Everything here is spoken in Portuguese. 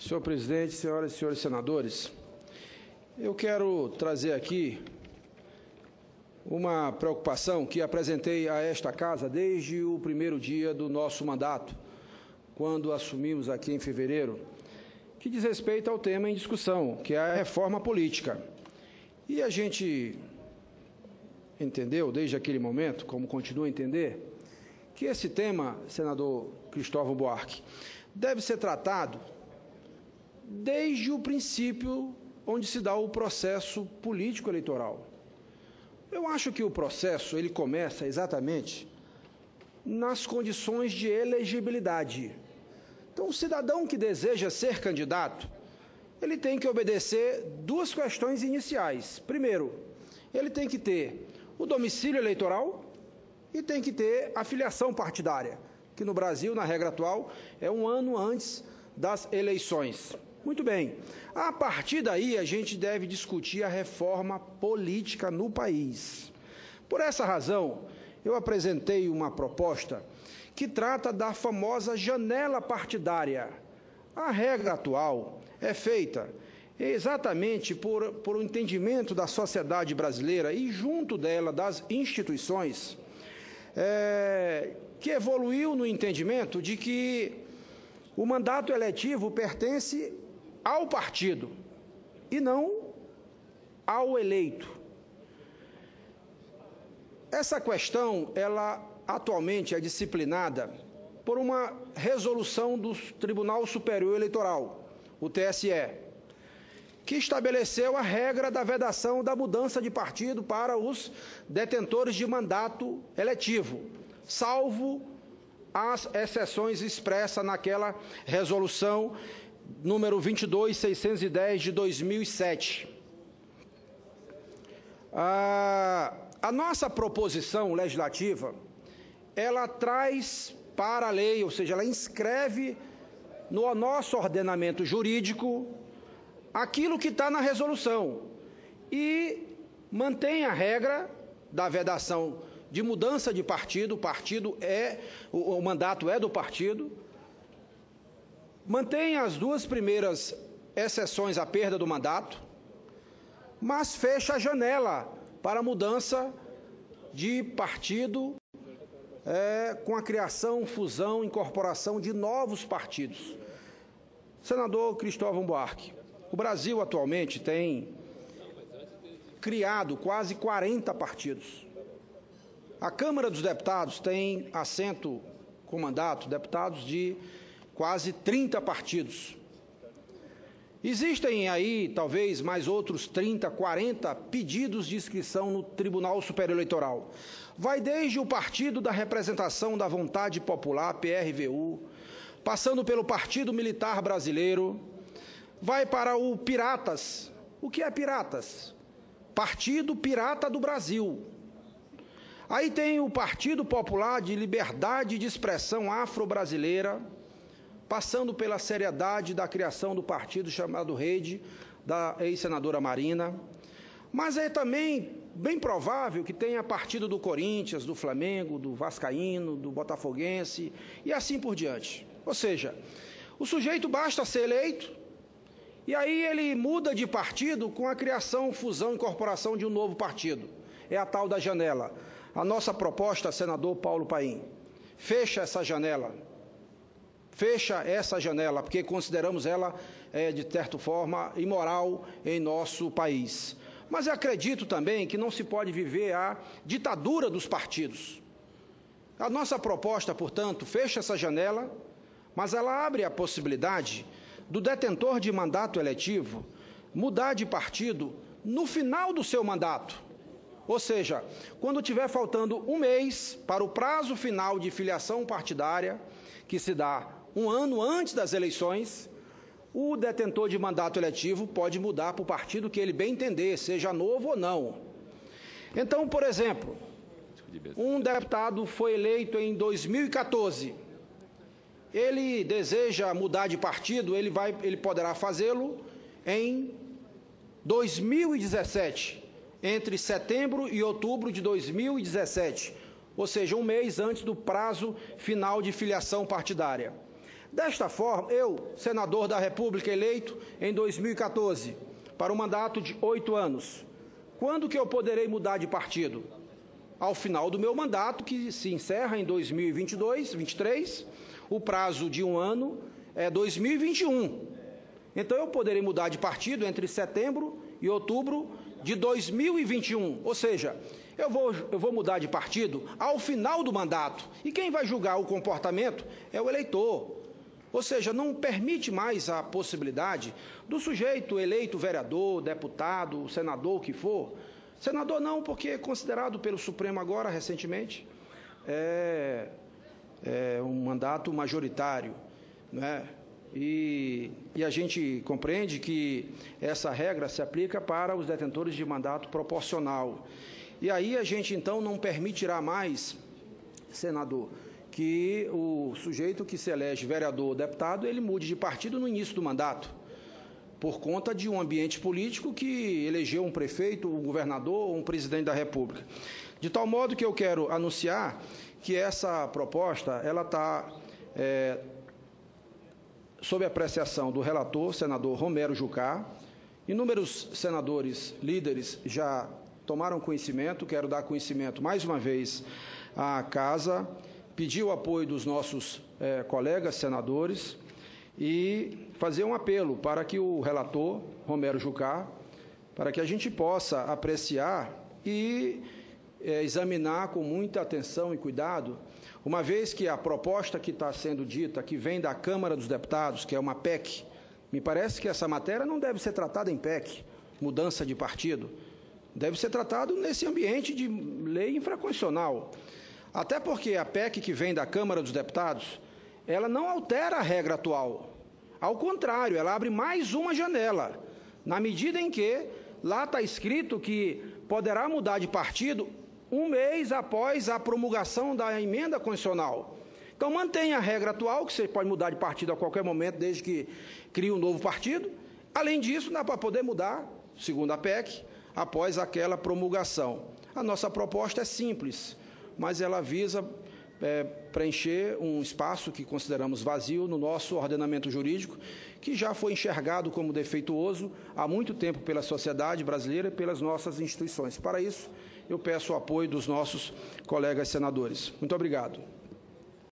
Senhor presidente, senhoras e senhores senadores, eu quero trazer aqui uma preocupação que apresentei a esta Casa desde o primeiro dia do nosso mandato, quando assumimos aqui em fevereiro, que diz respeito ao tema em discussão, que é a reforma política. E a gente entendeu, desde aquele momento, como continua a entender, que esse tema, senador Cristóvão Buarque, deve ser tratado desde o princípio onde se dá o processo político-eleitoral. Eu acho que o processo ele começa exatamente nas condições de elegibilidade. Então, o cidadão que deseja ser candidato, ele tem que obedecer duas questões iniciais. Primeiro, ele tem que ter o domicílio eleitoral e tem que ter a filiação partidária, que no Brasil, na regra atual, é um ano antes das eleições. Muito bem. A partir daí, a gente deve discutir a reforma política no país. Por essa razão, eu apresentei uma proposta que trata da famosa janela partidária. A regra atual é feita exatamente por um entendimento da sociedade brasileira e, junto dela, das instituições, que evoluiu no entendimento de que o mandato eletivo pertence ao partido e não ao eleito. Essa questão, ela atualmente é disciplinada por uma resolução do Tribunal Superior Eleitoral, o TSE, que estabeleceu a regra da vedação da mudança de partido para os detentores de mandato eletivo, salvo as exceções expressas naquela resolução número 22.610 de 2007. A nossa proposição legislativa, ela traz para a lei, ou seja, ela inscreve no nosso ordenamento jurídico aquilo que está na resolução e mantém a regra da vedação de mudança de partido, o mandato é do partido, mantém as duas primeiras exceções à perda do mandato, mas fecha a janela para mudança de partido com a criação, fusão, incorporação de novos partidos. Senador Cristóvão Buarque, o Brasil atualmente tem criado quase 40 partidos. A Câmara dos Deputados tem assento com mandato, deputados de quase 30 partidos. Existem aí, talvez, mais outros 30, 40 pedidos de inscrição no Tribunal Superior Eleitoral. Vai desde o Partido da Representação da Vontade Popular, PRVU, passando pelo Partido Militar Brasileiro, vai para o Piratas. O que é Piratas? Partido Pirata do Brasil. Aí tem o Partido Popular de Liberdade de Expressão Afro-Brasileira, passando pela seriedade da criação do partido chamado Rede, da ex-senadora Marina. Mas é também bem provável que tenha partido do Corinthians, do Flamengo, do Vascaíno, do Botafoguense e assim por diante. Ou seja, o sujeito basta ser eleito e aí ele muda de partido com a criação, fusão, incorporação de um novo partido. É a tal da janela. A nossa proposta, senador Paulo Paim, fecha essa janela. Fecha essa janela, porque consideramos ela, de certa forma, imoral em nosso país. Mas eu acredito também que não se pode viver a ditadura dos partidos. A nossa proposta, portanto, fecha essa janela, mas ela abre a possibilidade do detentor de mandato eletivo mudar de partido no final do seu mandato. Ou seja, quando tiver faltando um mês para o prazo final de filiação partidária, que se dá um ano antes das eleições, o detentor de mandato eletivo pode mudar para o partido que ele bem entender, seja novo ou não. Então, por exemplo, um deputado foi eleito em 2014, ele deseja mudar de partido, ele poderá fazê-lo em 2017, entre setembro e outubro de 2017, ou seja, um mês antes do prazo final de filiação partidária. Desta forma, eu, senador da República eleito em 2014, para um mandato de 8 anos, quando que eu poderei mudar de partido? Ao final do meu mandato, que se encerra em 2023, o prazo de um ano é 2021. Então, eu poderei mudar de partido entre setembro e outubro de 2021. Ou seja, eu vou mudar de partido ao final do mandato. E quem vai julgar o comportamento é o eleitor. Ou seja, não permite mais a possibilidade do sujeito eleito vereador, deputado, senador, o que for. Senador não, porque é considerado pelo Supremo agora, recentemente, é um mandato majoritário, né? E a gente compreende que essa regra se aplica para os detentores de mandato proporcional. E aí a gente, então, não permitirá mais, senador, que o sujeito que se elege vereador ou deputado, ele mude de partido no início do mandato, por conta de um ambiente político que elegeu um prefeito, um governador ou um presidente da República. De tal modo que eu quero anunciar que essa proposta, ela está sob apreciação do relator, senador Romero Jucá. Inúmeros senadores, líderes, já tomaram conhecimento, quero dar conhecimento mais uma vez à Casa, pedir o apoio dos nossos colegas senadores e fazer um apelo para que o relator, Romero Jucá, para que a gente possa apreciar e examinar com muita atenção e cuidado, uma vez que a proposta que está sendo dita, que vem da Câmara dos Deputados, que é uma PEC, me parece que essa matéria não deve ser tratada em PEC, mudança de partido, deve ser tratado nesse ambiente de lei infraconstitucional. Até porque a PEC que vem da Câmara dos Deputados, ela não altera a regra atual. Ao contrário, ela abre mais uma janela, na medida em que lá está escrito que poderá mudar de partido um mês após a promulgação da emenda constitucional. Então, mantém a regra atual, que você pode mudar de partido a qualquer momento, desde que crie um novo partido. Além disso, dá para poder mudar, segundo a PEC, após aquela promulgação. A nossa proposta é simples, mas ela visa preencher um espaço que consideramos vazio no nosso ordenamento jurídico, que já foi enxergado como defeituoso há muito tempo pela sociedade brasileira e pelas nossas instituições. Para isso, eu peço o apoio dos nossos colegas senadores. Muito obrigado.